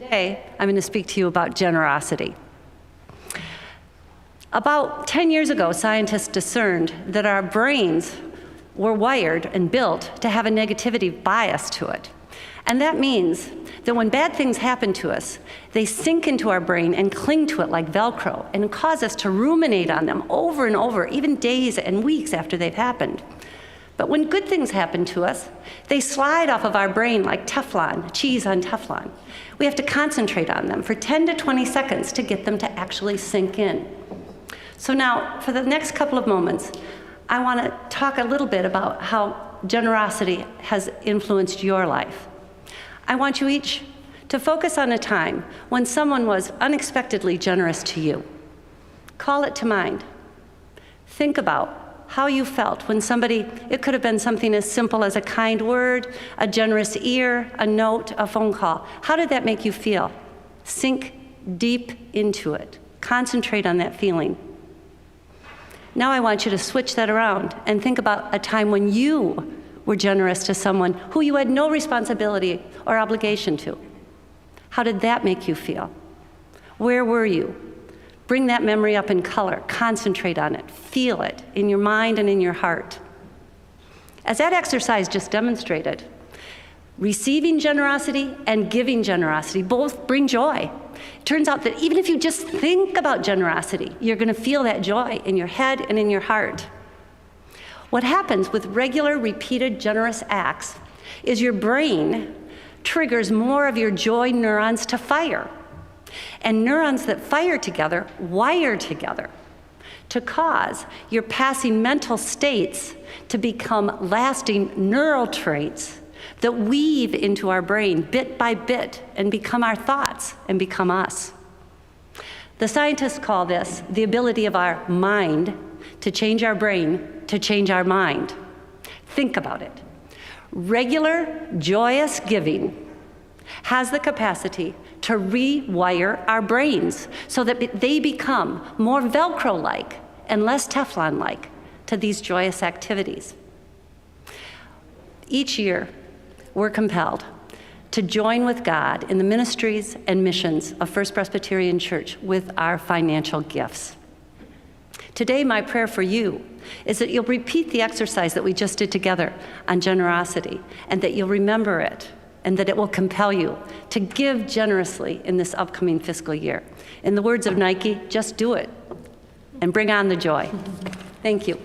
Today, I'm going to speak to you about generosity. About 10 years ago, scientists discerned that our brains were wired and built to have a negativity bias to it. And that means that when bad things happen to us, they sink into our brain and cling to it like Velcro and cause us to ruminate on them over and over, even days and weeks after they've happened. But when good things happen to us, they slide off of our brain like Teflon, cheese on Teflon. We have to concentrate on them for 10 to 20 seconds to get them to actually sink in. So now, for the next couple of moments, I want to talk a little bit about how generosity has influenced your life. I want you each to focus on a time when someone was unexpectedly generous to you. Call it to mind. Think about how you felt when somebody, it could have been something as simple as a kind word, a generous ear, a note, a phone call. How did that make you feel? Sink deep into it. Concentrate on that feeling. Now I want you to switch that around and think about a time when you were generous to someone who you had no responsibility or obligation to. How did that make you feel? Where were you? Bring that memory up in color. Concentrate on it. Feel it in your mind and in your heart. As that exercise just demonstrated, receiving generosity and giving generosity both bring joy. It turns out that even if you just think about generosity, you're going to feel that joy in your head and in your heart. What happens with regular, repeated, generous acts is your brain triggers more of your joy neurons to fire. And neurons that fire together wire together to cause your passing mental states to become lasting neural traits that weave into our brain bit by bit and become our thoughts and become us. The scientists call this the ability of our mind to change our brain to change our mind. Think about it. Regular, joyous giving has the capacity to rewire our brains so that they become more Velcro-like and less Teflon-like to these joyous activities. Each year, we're compelled to join with God in the ministries and missions of First Presbyterian Church with our financial gifts. Today, my prayer for you is that you'll repeat the exercise that we just did together on generosity, and that you'll remember it, and that it will compel you to give generously in this upcoming fiscal year. In the words of Nike, just do it and bring on the joy. Thank you.